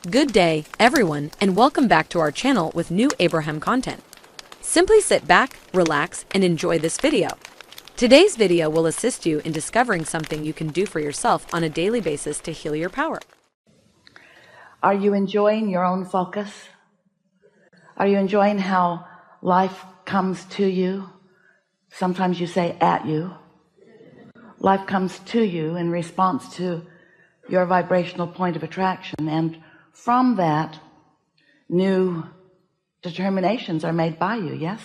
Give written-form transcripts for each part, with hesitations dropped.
Good day, everyone, and welcome back to our channel with new Abraham content. Simply sit back, relax, and enjoy this video. Today's video will assist you in discovering something you can do for yourself on a daily basis to heal your power. Are you enjoying your own focus? Are you enjoying how life comes to you? Sometimes you say at you. Life comes to you in response to your vibrational point of attraction, and from that new determinations are made by you. Yes?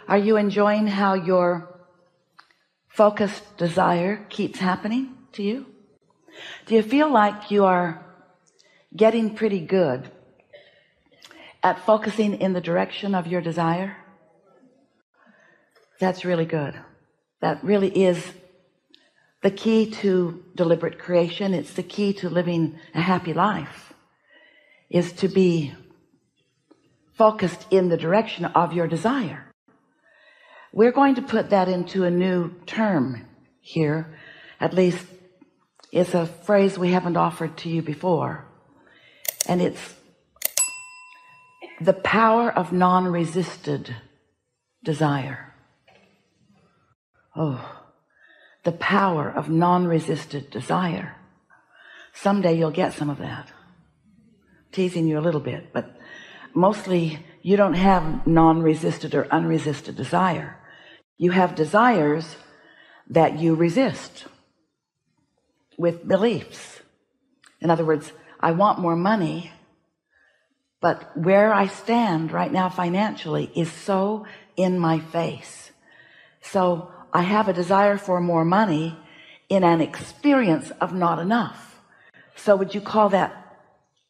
Are you enjoying how your focused desire keeps happening to you? Do you feel like you are getting pretty good at focusing in the direction of your desire? That's really good. That really is the key to deliberate creation. It's the key to living a happy life, is to be focused in the direction of your desire. We're going to put that into a new term here. At least it's a phrase we haven't offered to you before, and it's the power of non-resisted desire. Oh, the power of non-resisted desire. Someday you'll get some of that. Teasing you a little bit, but mostly you don't have non-resisted or unresisted desire. You have desires that you resist with beliefs. In other words, I want more money, but where I stand right now financially is so in my face. So I have a desire for more money in an experience of not enough. So would you call that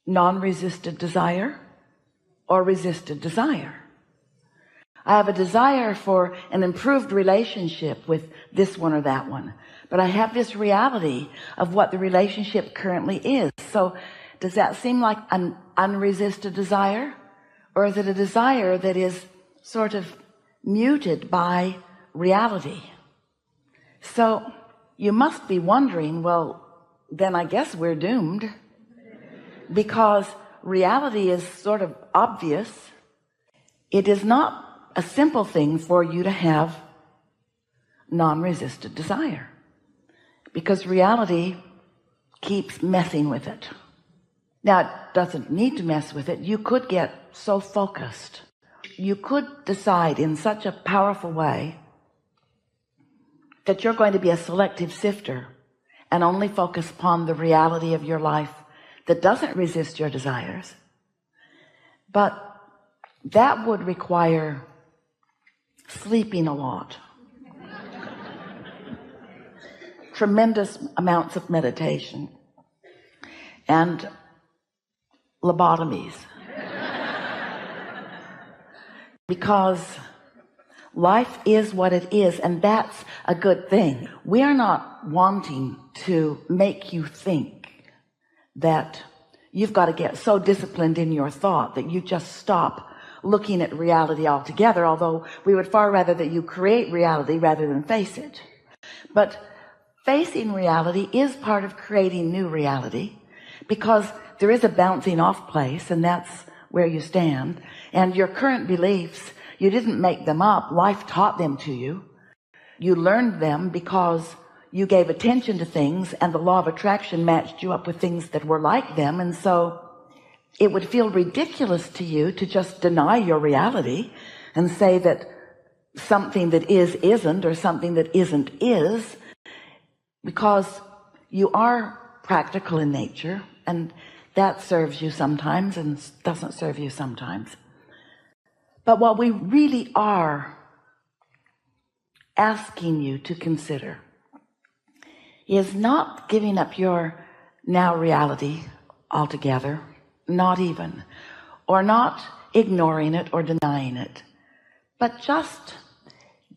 non-resisted desire or resisted desire? I have a desire for an improved relationship with this one or that one, but I have this reality of what the relationship currently is. So does that seem like an unresisted desire, or is it a desire that is sort of muted by reality? So you must be wondering, well, then I guess we're doomed, because reality is sort of obvious. It is not a simple thing for you to have non-resisted desire, because reality keeps messing with it. Now, it doesn't need to mess with it. You could get so focused. You could decide in such a powerful way that you're going to be a selective sifter and only focus upon the reality of your life that doesn't resist your desires. But that would require sleeping a lot, tremendous amounts of meditation, and lobotomies, because life is what it is, and that's a good thing. We are not wanting to make you think that you've got to get so disciplined in your thought that you just stop looking at reality altogether, although we would far rather that you create reality rather than face it. But facing reality is part of creating new reality, because there is a bouncing off place, and that's where you stand. And your current beliefs, you didn't make them up. Life taught them to you. You learned them because you gave attention to things, and the law of attraction matched you up with things that were like them. And so it would feel ridiculous to you to just deny your reality and say that something that is isn't, or something that isn't is, because you are practical in nature, and that serves you sometimes and doesn't serve you sometimes. But what we really are asking you to consider is not giving up your now reality altogether, not even, or not ignoring it or denying it, but just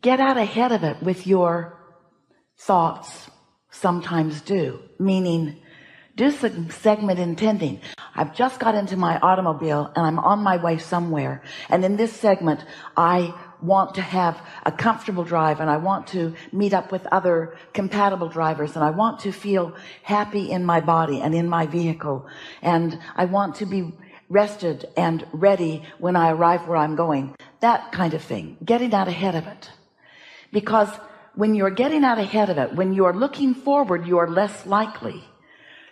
get out ahead of it with your thoughts. Sometimes do, meaning do some segment intending. I've just got into my automobile and I'm on my way somewhere, and in this segment I want to have a comfortable drive, and I want to meet up with other compatible drivers, and I want to feel happy in my body and in my vehicle, and I want to be rested and ready when I arrive where I'm going. That kind of thing, getting out ahead of it. Because when you're getting out ahead of it, when you're looking forward, you're less likely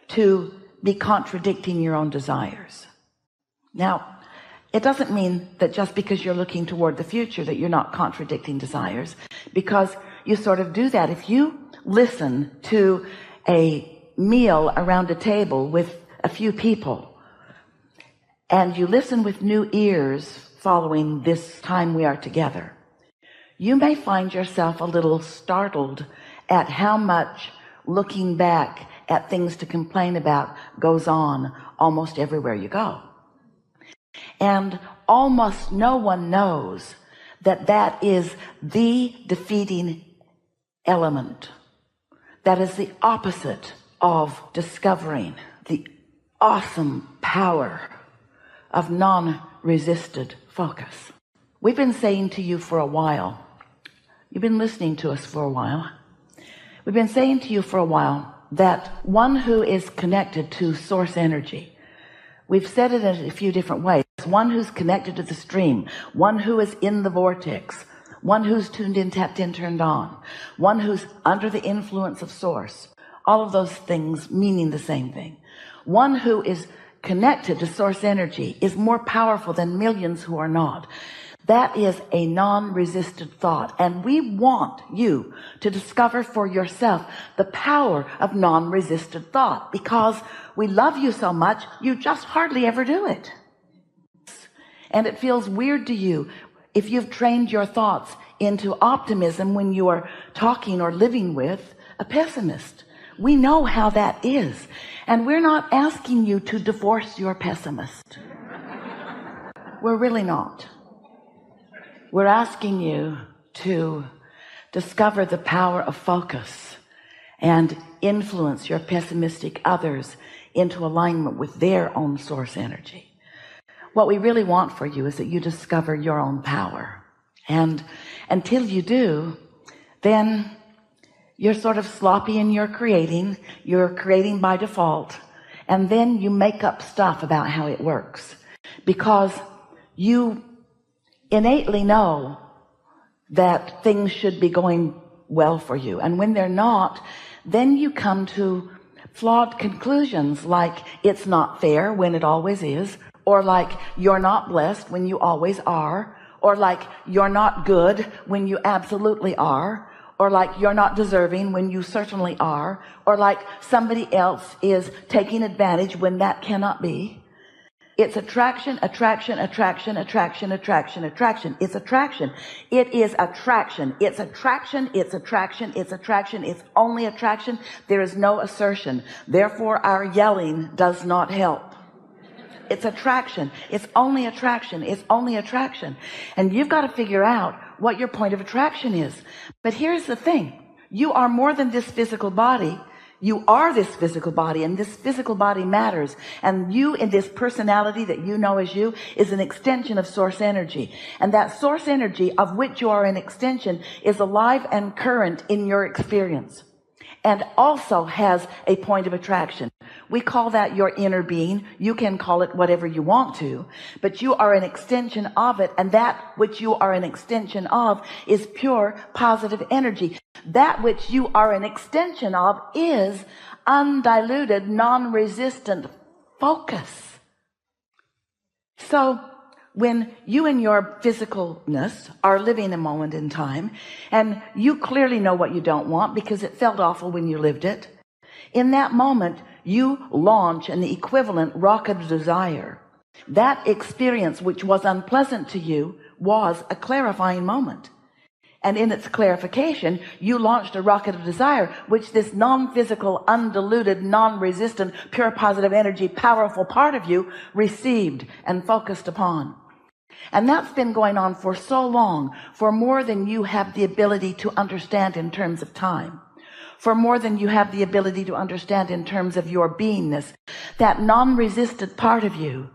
to be contradicting your own desires. Now, it doesn't mean that just because you're looking toward the future that you're not contradicting desires, because you sort of do that. If you listen to a meal around a table with a few people, and you listen with new ears following this time we are together, you may find yourself a little startled at how much looking back at things to complain about goes on almost everywhere you go. And almost no one knows that that is the defeating element. That is the opposite of discovering the awesome power of non-resisted focus. We've been saying to you for a while, you've been listening to us for a while, we've been saying to you for a while that one who is connected to source energy, we've said it in a few different ways, one who's connected to the stream, one who is in the vortex, one who's tuned in, tapped in, turned on, one who's under the influence of source, all of those things meaning the same thing. One who is connected to source energy is more powerful than millions who are not. That is a non-resisted thought, and we want you to discover for yourself the power of non-resisted thought, because we love you so much you just hardly ever do it. And it feels weird to you if you've trained your thoughts into optimism when you are talking or living with a pessimist. We know how that is, and we're not asking you to divorce your pessimist. We're really not. We're asking you to discover the power of focus and influence your pessimistic others into alignment with their own source energy. What we really want for you is that you discover your own power. And until you do, then you're sort of sloppy in your creating. You're creating by default. And then you make up stuff about how it works, because you innately know that things should be going well for you. And when they're not, then you come to flawed conclusions like it's not fair when it always is, or like you're not blessed when you always are, or like you're not good when you absolutely are, or like you're not deserving when you certainly are, or like somebody else is taking advantage when that cannot be. It's attraction, attraction, attraction, attraction, attraction, attraction. It's attraction. It is attraction. It's attraction. It's attraction. It's attraction. It's only attraction. There is no assertion. Therefore, our yelling does not help. It's attraction. It's only attraction. It's only attraction. And you've got to figure out what your point of attraction is. But here's the thing. You are more than this physical body. You are this physical body, and this physical body matters. And you, in this personality that you know as you, is an extension of source energy. And that source energy of which you are an extension is alive and current in your experience, and also has a point of attraction. We call that your inner being. You can call it whatever you want to, but you are an extension of it, and that which you are an extension of is pure positive energy. That which you are an extension of is undiluted, non-resistant focus. So when you in your physicalness are living a moment in time, and you clearly know what you don't want because it felt awful when you lived it, in that moment you launch an equivalent rocket of desire. That experience, which was unpleasant to you, was a clarifying moment. And in its clarification, you launched a rocket of desire, which this non-physical, undiluted, non-resistant, pure positive energy, powerful part of you received and focused upon. And that's been going on for so long, for more than you have the ability to understand in terms of time, for more than you have the ability to understand in terms of your beingness. That non-resistant part of you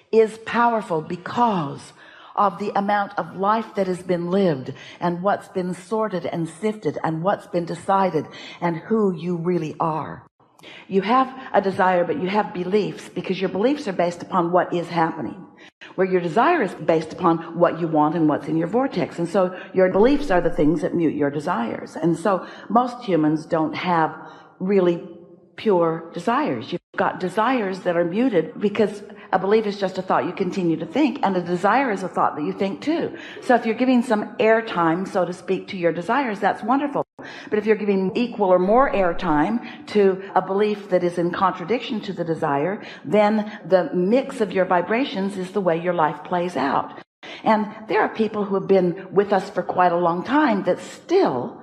is powerful because of the amount of life that has been lived and what's been sorted and sifted and what's been decided and who you really are. You have a desire, but you have beliefs, because your beliefs are based upon what is happening, where your desire is based upon what you want and what's in your vortex. And so your beliefs are the things that mute your desires. And so most humans don't have really pure desires. You've got desires that are muted, because a belief is just a thought you continue to think, and a desire is a thought that you think too. So if you're giving some airtime, so to speak, to your desires, that's wonderful. But if you're giving equal or more airtime to a belief that is in contradiction to the desire, then the mix of your vibrations is the way your life plays out. And there are people who have been with us for quite a long time that still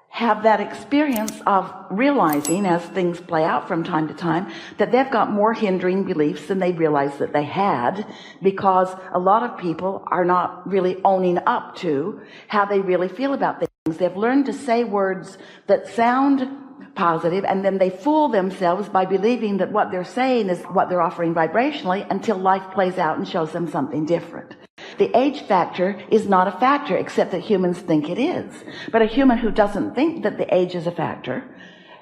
have that experience of realizing, as things play out from time to time, that they've got more hindering beliefs than they realized that they had, because a lot of people are not really owning up to how they really feel about things. They've learned to say words that sound positive, and then they fool themselves by believing that what they're saying is what they're offering vibrationally, until life plays out and shows them something different. The age factor is not a factor, except that humans think it is. But a human who doesn't think that the age is a factor,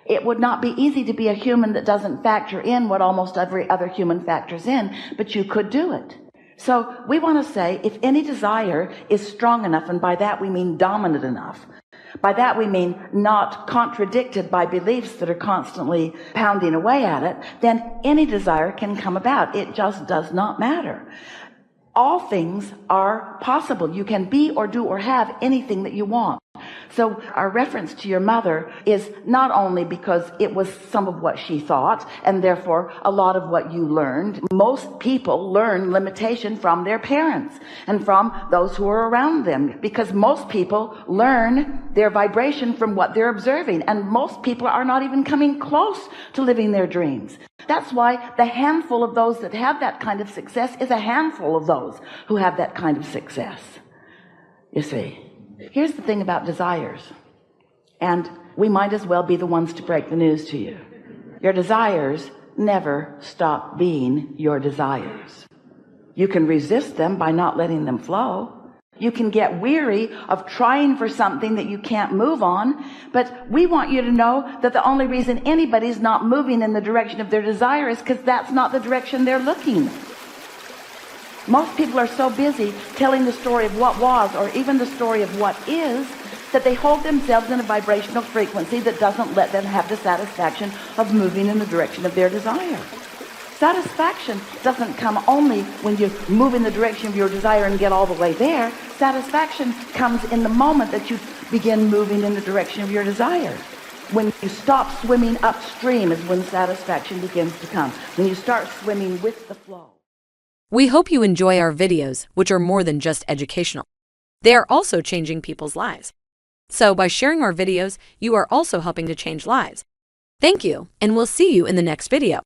it would not be easy to be a human that doesn't factor in what almost every other human factors in, but you could do it. So we want to say, if any desire is strong enough, and by that we mean dominant enough, by that we mean not contradicted by beliefs that are constantly pounding away at it, then any desire can come about. It just does not matter. All things are possible. You can be or do or have anything that you want. So our reference to your mother is not only because it was some of what she thought, and therefore a lot of what you learned. Most people learn limitation from their parents and from those who are around them, because most people learn their vibration from what they're observing, and most people are not even coming close to living their dreams. That's why the handful of those that have that kind of success is a handful of those who have that kind of success. You see, here's the thing about desires, and we might as well be the ones to break the news to you. Your desires never stop being your desires. You can resist them by not letting them flow. You can get weary of trying for something that you can't move on, but we want you to know that the only reason anybody's not moving in the direction of their desire is because that's not the direction they're looking. Most people are so busy telling the story of what was, or even the story of what is, that they hold themselves in a vibrational frequency that doesn't let them have the satisfaction of moving in the direction of their desire. Satisfaction doesn't come only when you move in the direction of your desire and get all the way there. Satisfaction comes in the moment that you begin moving in the direction of your desire. When you stop swimming upstream is when satisfaction begins to come. When you start swimming with the flow. We hope you enjoy our videos, which are more than just educational. They are also changing people's lives. So by sharing our videos, you are also helping to change lives. Thank you, and we'll see you in the next video.